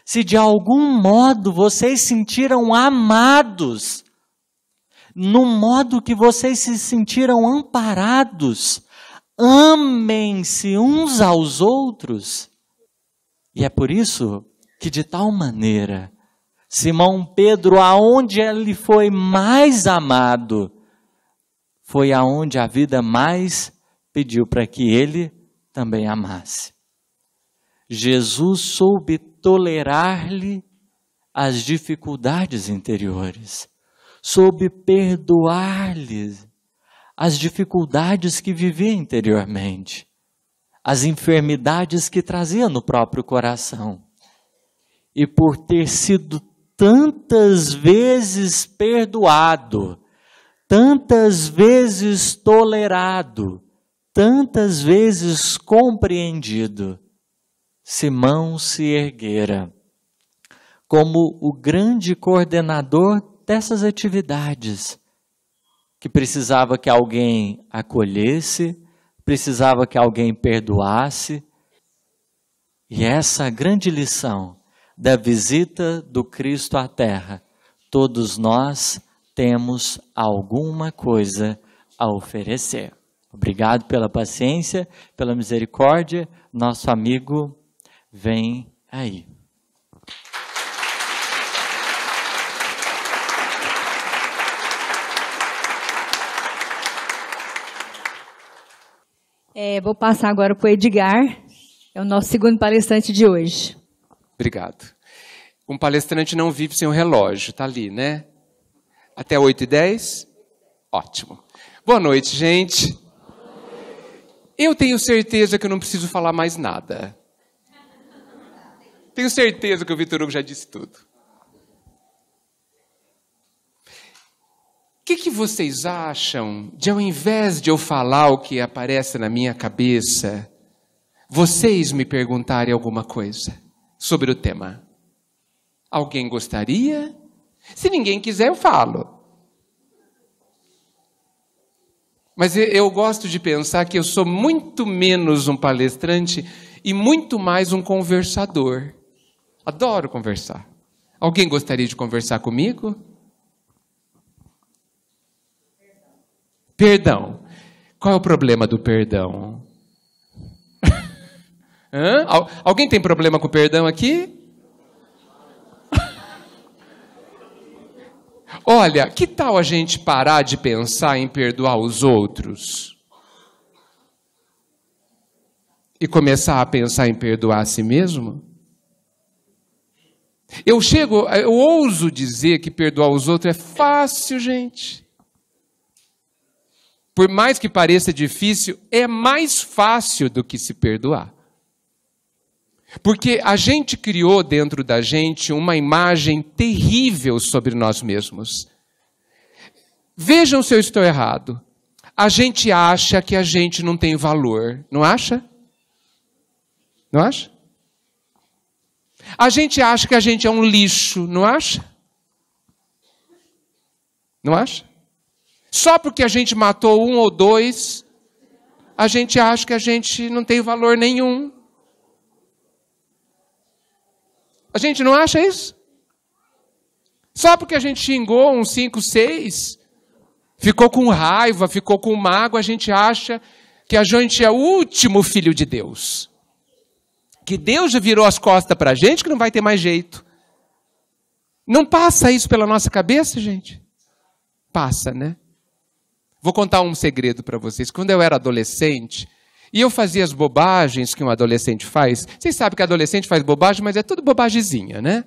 Se de algum modo vocês sentiram amados, no modo que vocês se sentiram amparados, amem-se uns aos outros. E é por isso que de tal maneira, Simão Pedro, aonde ele foi mais amado, foi aonde a vida mais pediu para que ele também amasse. Jesus soube tolerar-lhe as dificuldades interiores, soube perdoar-lhe as dificuldades que vivia interiormente, as enfermidades que trazia no próprio coração. E por ter sido tantas vezes perdoado, tantas vezes tolerado, tantas vezes compreendido, Simão se erguera como o grande coordenador dessas atividades, que precisava que alguém acolhesse, precisava que alguém perdoasse. E essa grande lição da visita do Cristo à Terra, todos nós temos alguma coisa a oferecer. Obrigado pela paciência, pela misericórdia. Nosso amigo vem aí. Vou passar agora para o Edgar, é o nosso segundo palestrante de hoje. Obrigado. Um palestrante não vive sem um relógio, está ali, né? Até 8h10? Ótimo. Boa noite, gente. Eu tenho certeza que eu não preciso falar mais nada. Tenho certeza que o Vitor Hugo já disse tudo. O que vocês acham de, ao invés de eu falar o que aparece na minha cabeça, vocês me perguntarem alguma coisa sobre o tema? Alguém gostaria? Se ninguém quiser, eu falo. Mas eu gosto de pensar que eu sou muito menos um palestrante e muito mais um conversador. Adoro conversar. Alguém gostaria de conversar comigo? Perdão. Qual é o problema do perdão? Alguém tem problema com perdão aqui? Olha, que tal a gente parar de pensar em perdoar os outros? E começar a pensar em perdoar a si mesmo? Eu ouso dizer que perdoar os outros é fácil, gente. Por mais que pareça difícil, é mais fácil do que se perdoar. Porque a gente criou dentro da gente uma imagem terrível sobre nós mesmos. Vejam se eu estou errado. A gente acha que a gente não tem valor, não acha? Não acha? A gente acha que a gente é um lixo, não acha? Não acha? Só porque a gente matou um ou dois, a gente acha que a gente não tem valor nenhum. A gente não acha isso? Só porque a gente xingou uns 5, 6, ficou com raiva, ficou com mágoa, a gente acha que a gente é o último filho de Deus. Que Deus já virou as costas para a gente, que não vai ter mais jeito. Não passa isso pela nossa cabeça, gente? Passa, né? Vou contar um segredo para vocês. Quando eu era adolescente, e eu fazia as bobagens que um adolescente faz. Vocês sabem que adolescente faz bobagem, mas é tudo bobagemzinha, né?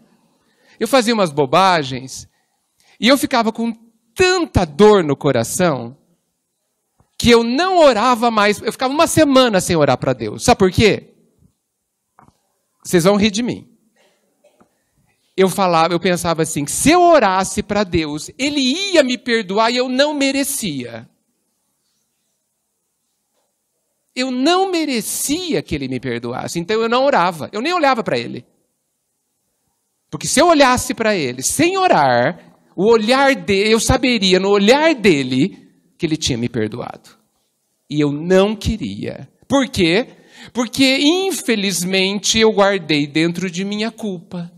Eu fazia umas bobagens, e eu ficava com tanta dor no coração, que eu não orava mais. Eu ficava uma semana sem orar para Deus. Sabe por quê? Vocês vão rir de mim. Eu pensava assim, que se eu orasse para Deus, Ele ia me perdoar e eu não merecia. Eu não merecia que Ele me perdoasse, então eu não orava, eu nem olhava para Ele. Porque se eu olhasse para Ele sem orar, o olhar dele, eu saberia no olhar dele que Ele tinha me perdoado. E eu não queria. Por quê? Porque, infelizmente, eu guardei dentro de mim a culpa.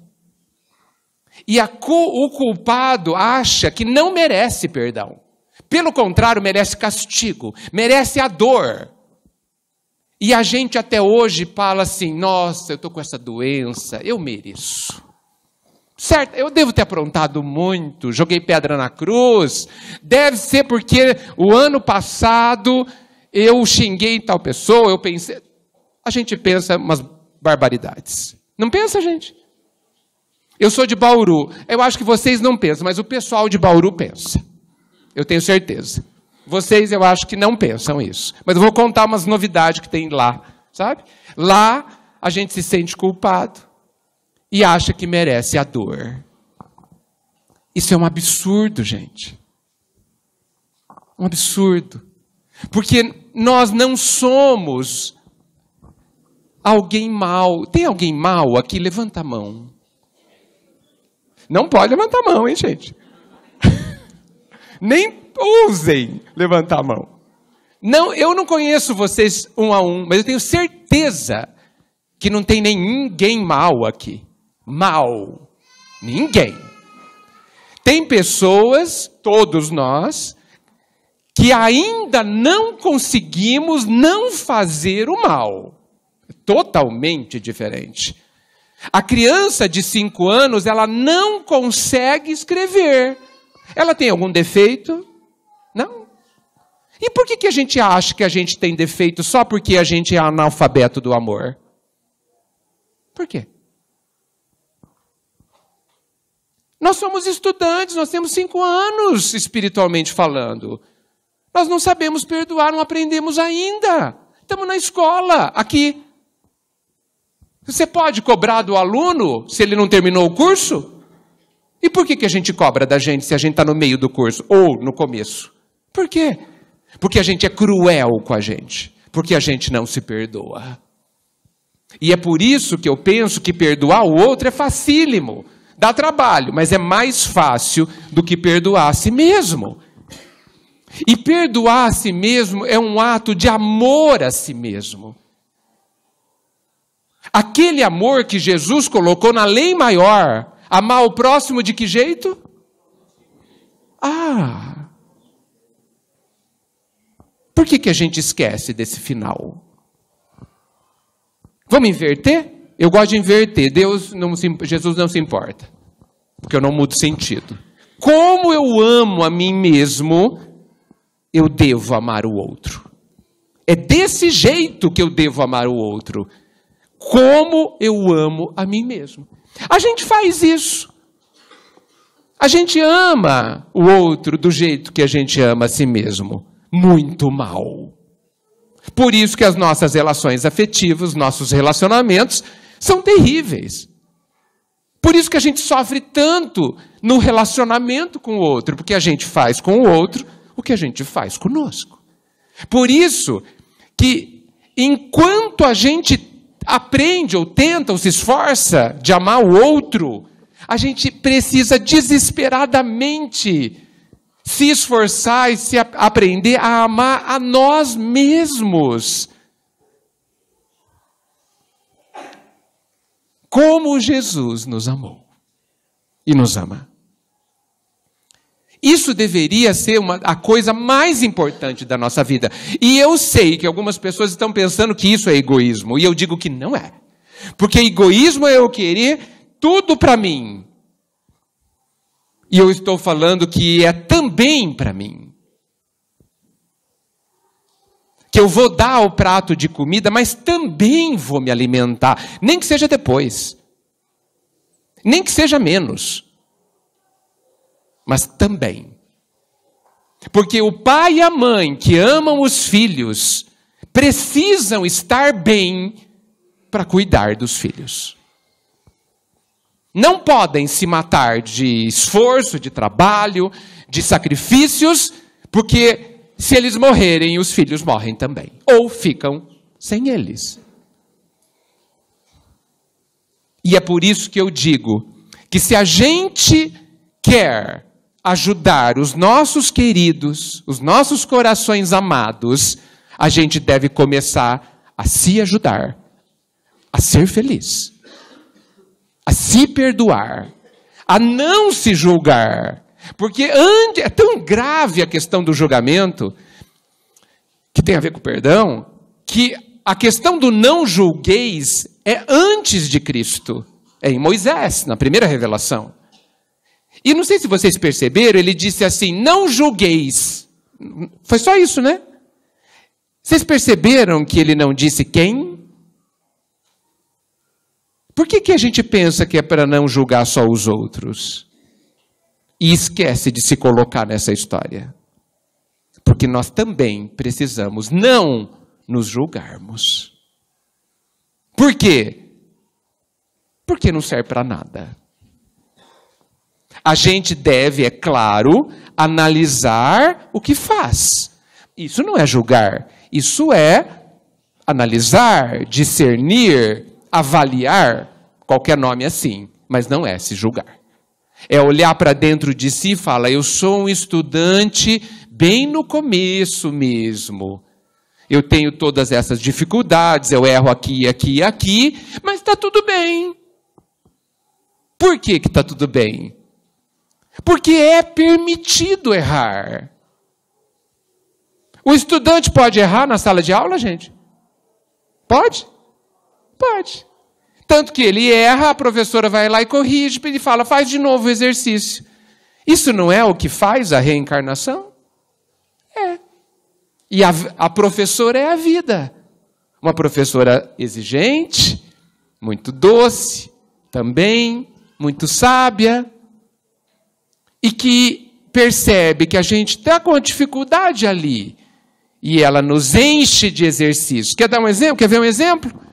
E o culpado acha que não merece perdão. Pelo contrário, merece castigo, merece a dor. E a gente até hoje fala assim, nossa, eu estou com essa doença, eu mereço. Certo, eu devo ter aprontado muito, joguei pedra na cruz, deve ser porque o ano passado eu xinguei tal pessoa, eu pensei... A gente pensa umas barbaridades. Não pensa, gente? Eu sou de Bauru. Eu acho que vocês não pensam, mas o pessoal de Bauru pensa. Eu tenho certeza. Vocês, eu acho que não pensam isso. Mas eu vou contar umas novidades que tem lá, sabe? Lá, a gente se sente culpado e acha que merece a dor. Isso é um absurdo, gente. Um absurdo. Porque nós não somos... alguém mau. Tem alguém mau aqui? Levanta a mão. Não pode levantar a mão, hein, gente? Nem ousem levantar a mão. Não, eu não conheço vocês um a um, mas eu tenho certeza que não tem ninguém mau aqui. Mau. Ninguém. Tem pessoas, todos nós, que ainda não conseguimos não fazer o mal. Totalmente diferente. A criança de 5 anos, ela não consegue escrever. Ela tem algum defeito? Não. E por que a gente acha que a gente tem defeito só porque a gente é analfabeto do amor? Por quê? Nós somos estudantes, nós temos 5 anos espiritualmente falando. Nós não sabemos perdoar, não aprendemos ainda. Estamos na escola, aqui. Você pode cobrar do aluno se ele não terminou o curso? E por que a gente cobra da gente se a gente está no meio do curso ou no começo? Por quê? Porque a gente é cruel com a gente. Porque a gente não se perdoa. E é por isso que eu penso que perdoar o outro é facílimo. Dá trabalho, mas é mais fácil do que perdoar a si mesmo. E perdoar a si mesmo é um ato de amor a si mesmo. Aquele amor que Jesus colocou na lei maior, amar o próximo de que jeito? Por que a gente esquece desse final? Vamos inverter? Eu gosto de inverter. Jesus não se importa, porque eu não mudo sentido. Como eu amo a mim mesmo, eu devo amar o outro. É desse jeito que eu devo amar o outro. Como eu amo a mim mesmo. A gente faz isso. A gente ama o outro do jeito que a gente ama a si mesmo. Muito mal. Por isso que as nossas relações afetivas, nossos relacionamentos, são terríveis. Por isso que a gente sofre tanto no relacionamento com o outro, porque a gente faz com o outro o que a gente faz conosco. Por isso que, enquanto a gente aprende ou tenta ou se esforça de amar o outro, a gente precisa desesperadamente se esforçar e aprender a amar a nós mesmos. Como Jesus nos amou e nos ama. Isso deveria ser a coisa mais importante da nossa vida. E eu sei que algumas pessoas estão pensando que isso é egoísmo. E eu digo que não é. Porque egoísmo é eu querer tudo para mim. E eu estou falando que é também para mim. Que eu vou dar o prato de comida, mas também vou me alimentar. Nem que seja depois. Nem que seja menos. Mas também. Porque o pai e a mãe que amam os filhos precisam estar bem para cuidar dos filhos. Não podem se matar de esforço, de trabalho, de sacrifícios, porque se eles morrerem, os filhos morrem também. Ou ficam sem eles. E é por isso que eu digo que se a gente quer ajudar os nossos queridos, os nossos corações amados, a gente deve começar a se ajudar, a ser feliz, a se perdoar, a não se julgar. Porque é tão grave a questão do julgamento, que tem a ver com o perdão, que a questão do não julgueis é antes de Cristo. É em Moisés, na primeira revelação. E não sei se vocês perceberam, ele disse assim, não julgueis. Foi só isso, né? Vocês perceberam que ele não disse quem? Por que a gente pensa que é para não julgar só os outros? E esquece de se colocar nessa história. Porque nós também precisamos não nos julgarmos. Por quê? Porque não serve para nada. A gente deve, é claro, analisar o que faz. Isso não é julgar. Isso é analisar, discernir, avaliar, qualquer nome assim. Mas não é se julgar. É olhar para dentro de si e falar, eu sou um estudante bem no começo mesmo. Eu tenho todas essas dificuldades, eu erro aqui, aqui e aqui, mas está tudo bem. Por que está tudo bem? Porque é permitido errar. O estudante pode errar na sala de aula, gente? Pode? Pode. Tanto que ele erra, a professora vai lá e corrige, e fala, faz de novo o exercício. Isso não é o que faz a reencarnação? É. E a professora é a vida. Uma professora exigente, muito doce, também, muito sábia, e que percebe que a gente está com dificuldade ali, e ela nos enche de exercícios. Quer dar um exemplo? Quer ver um exemplo?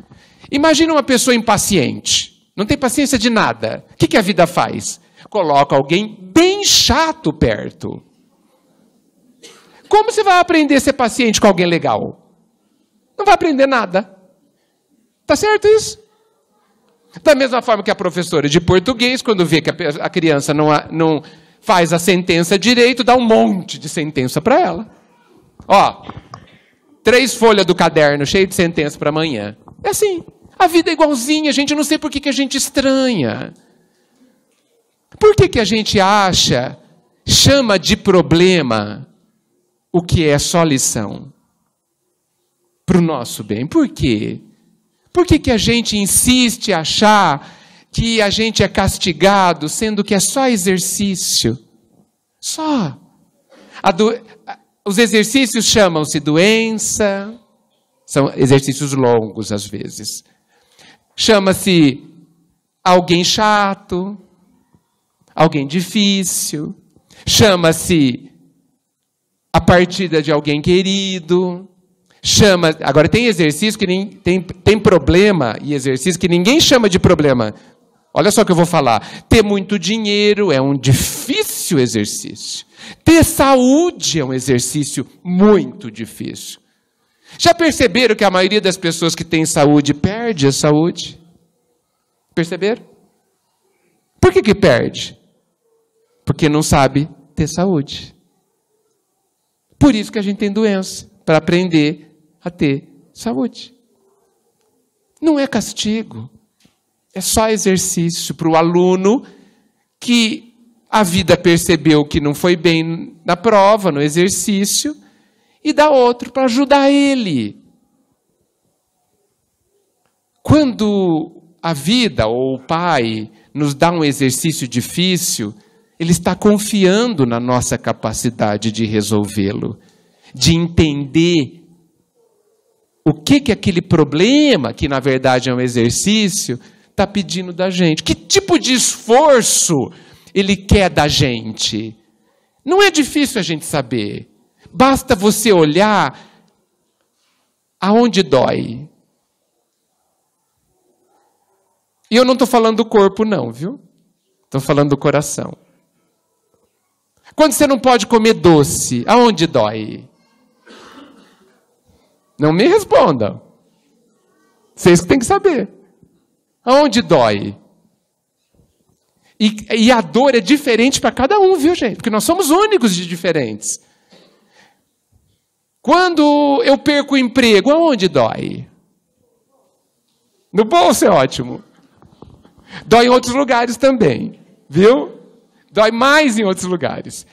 Imagina uma pessoa impaciente, não tem paciência de nada. O que a vida faz? Coloca alguém bem chato perto. Como você vai aprender a ser paciente com alguém legal? Não vai aprender nada. Tá certo isso? Da mesma forma que a professora de português, quando vê que a criança não faz a sentença direito, dá um monte de sentença para ela. Ó, 3 folhas do caderno cheio de sentença para amanhã. É assim. A vida é igualzinha, gente. Eu não sei por que a gente estranha. Por que a gente chama de problema o que é só lição? Para o nosso bem. Por quê? Por que a gente insiste em achar que a gente é castigado, sendo que é só exercício? Só. Os exercícios chamam-se doença, são exercícios longos às vezes. Chama-se alguém chato, alguém difícil, chama-se a partida de alguém querido, agora tem exercício que tem problema e exercício que ninguém chama de problema. Olha só o que eu vou falar. Ter muito dinheiro é um difícil exercício. Ter saúde é um exercício muito difícil. Já perceberam que a maioria das pessoas que tem saúde perde a saúde? Perceberam? Por que perde? Porque não sabe ter saúde. Por isso que a gente tem doença, para aprender a ter saúde. Não é castigo, é só exercício para o aluno que a vida percebeu que não foi bem na prova, no exercício, e dá outro para ajudar ele. Quando a vida ou o pai nos dá um exercício difícil, ele está confiando na nossa capacidade de resolvê-lo, de entender o que aquele problema, que na verdade é um exercício, está pedindo da gente. Que tipo de esforço ele quer da gente? Não é difícil a gente saber. Basta você olhar aonde dói. E eu não estou falando do corpo não, viu? Estou falando do coração. Quando você não pode comer doce, aonde dói? Não me respondam. Vocês que têm que saber. Aonde dói? E a dor é diferente para cada um, viu, gente? Porque nós somos únicos e diferentes. Quando eu perco o emprego, aonde dói? No bolso é ótimo. Dói em outros lugares também, viu? Dói mais em outros lugares.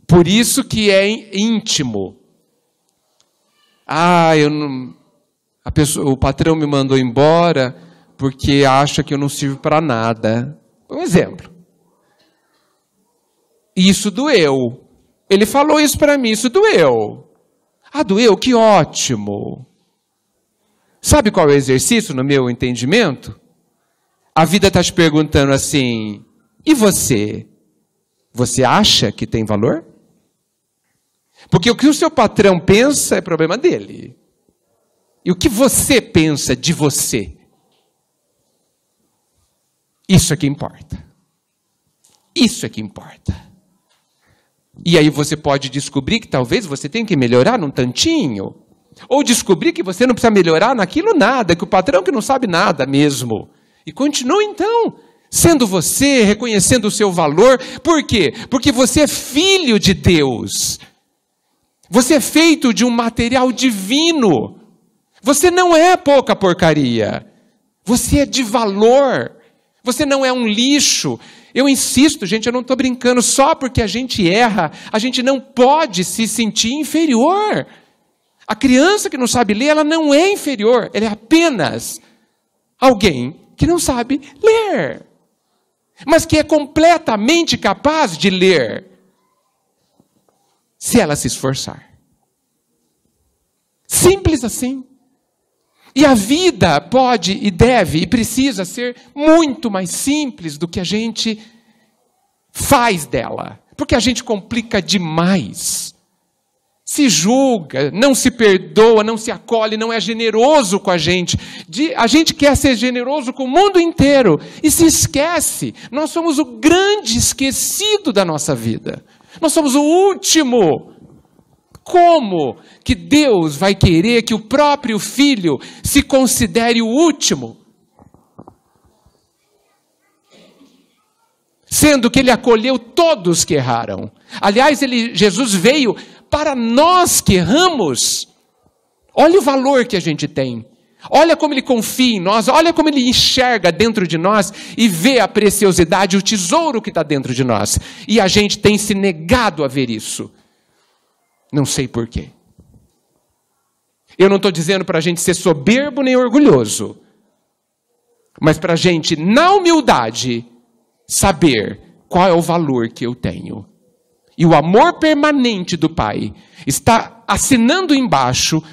Por isso que é íntimo. O patrão me mandou embora porque acha que eu não sirvo para nada. Um exemplo. Isso doeu. Ele falou isso para mim, isso doeu. Ah, doeu? Que ótimo. Sabe qual é o exercício no meu entendimento? A vida está te perguntando assim, e você? Você acha que tem valor? Porque o que o seu patrão pensa é problema dele. E o que você pensa de você? Isso é que importa. Isso é que importa. E aí você pode descobrir que talvez você tenha que melhorar num tantinho. Ou descobrir que você não precisa melhorar naquilo nada, que o patrão que não sabe nada mesmo. E continua então sendo você, reconhecendo o seu valor. Por quê? Porque você é filho de Deus. Você é feito de um material divino. Você não é pouca porcaria. Você é de valor. Você não é um lixo. Eu insisto, gente, eu não estou brincando. Só porque a gente erra, a gente não pode se sentir inferior. A criança que não sabe ler, ela não é inferior. Ela é apenas alguém que não sabe ler. Mas que é completamente capaz de ler. Se ela se esforçar. Simples assim. E a vida pode e deve e precisa ser muito mais simples do que a gente faz dela. Porque a gente complica demais. Se julga, não se perdoa, não se acolhe, não é generoso com a gente. A gente quer ser generoso com o mundo inteiro e se esquece. Nós somos o grande esquecido da nossa vida. Nós somos o último. Como que Deus vai querer que o próprio filho se considere o último? Sendo que ele acolheu todos que erraram. Aliás, Jesus veio para nós que erramos. Olha o valor que a gente tem. Olha como ele confia em nós. Olha como ele enxerga dentro de nós e vê a preciosidade, o tesouro que está dentro de nós. E a gente tem se negado a ver isso. Não sei por quê. Eu não estou dizendo para a gente ser soberbo nem orgulhoso. Mas para a gente, na humildade, saber qual é o valor que eu tenho. E o amor permanente do Pai está assinando embaixo,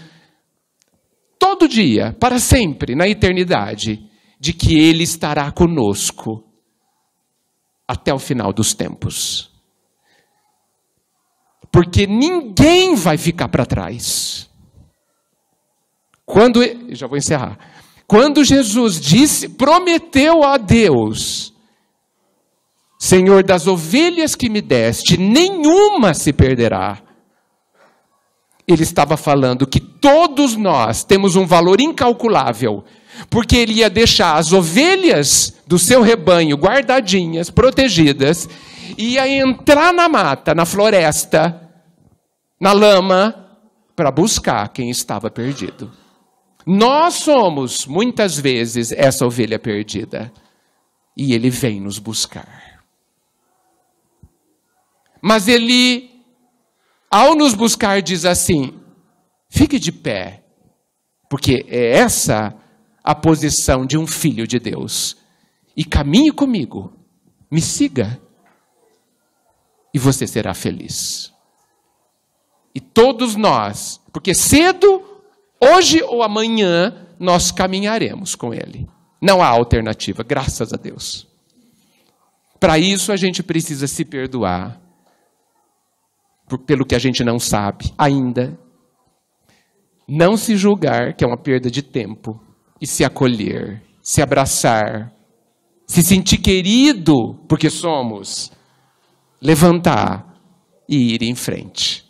todo dia, para sempre, na eternidade, de que Ele estará conosco até o final dos tempos. Porque ninguém vai ficar para trás. Já vou encerrar. Quando Jesus prometeu a Deus: Senhor, das ovelhas que me deste, nenhuma se perderá. Ele estava falando que todos nós temos um valor incalculável, porque Ele ia deixar as ovelhas do seu rebanho guardadinhas, protegidas, e ia entrar na mata, na floresta, na lama, para buscar quem estava perdido. Nós somos, muitas vezes, essa ovelha perdida, e Ele vem nos buscar. Mas Ele, ao nos buscar, diz assim: fique de pé, porque é essa a posição de um filho de Deus. E caminhe comigo, me siga, e você será feliz. E todos nós, porque cedo, hoje ou amanhã, nós caminharemos com Ele. Não há alternativa, graças a Deus. Para isso a gente precisa se perdoar pelo que a gente não sabe ainda. Não se julgar, que é uma perda de tempo, e se acolher, se abraçar, se sentir querido, porque somos, levantar e ir em frente,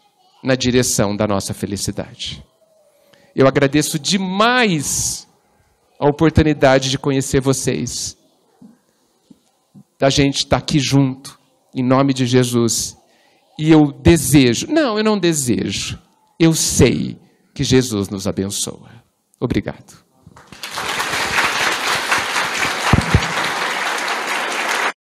na direção da nossa felicidade. Eu agradeço demais a oportunidade de conhecer vocês, da gente estar aqui junto, em nome de Jesus. E eu não desejo, eu sei que Jesus nos abençoa. Obrigado.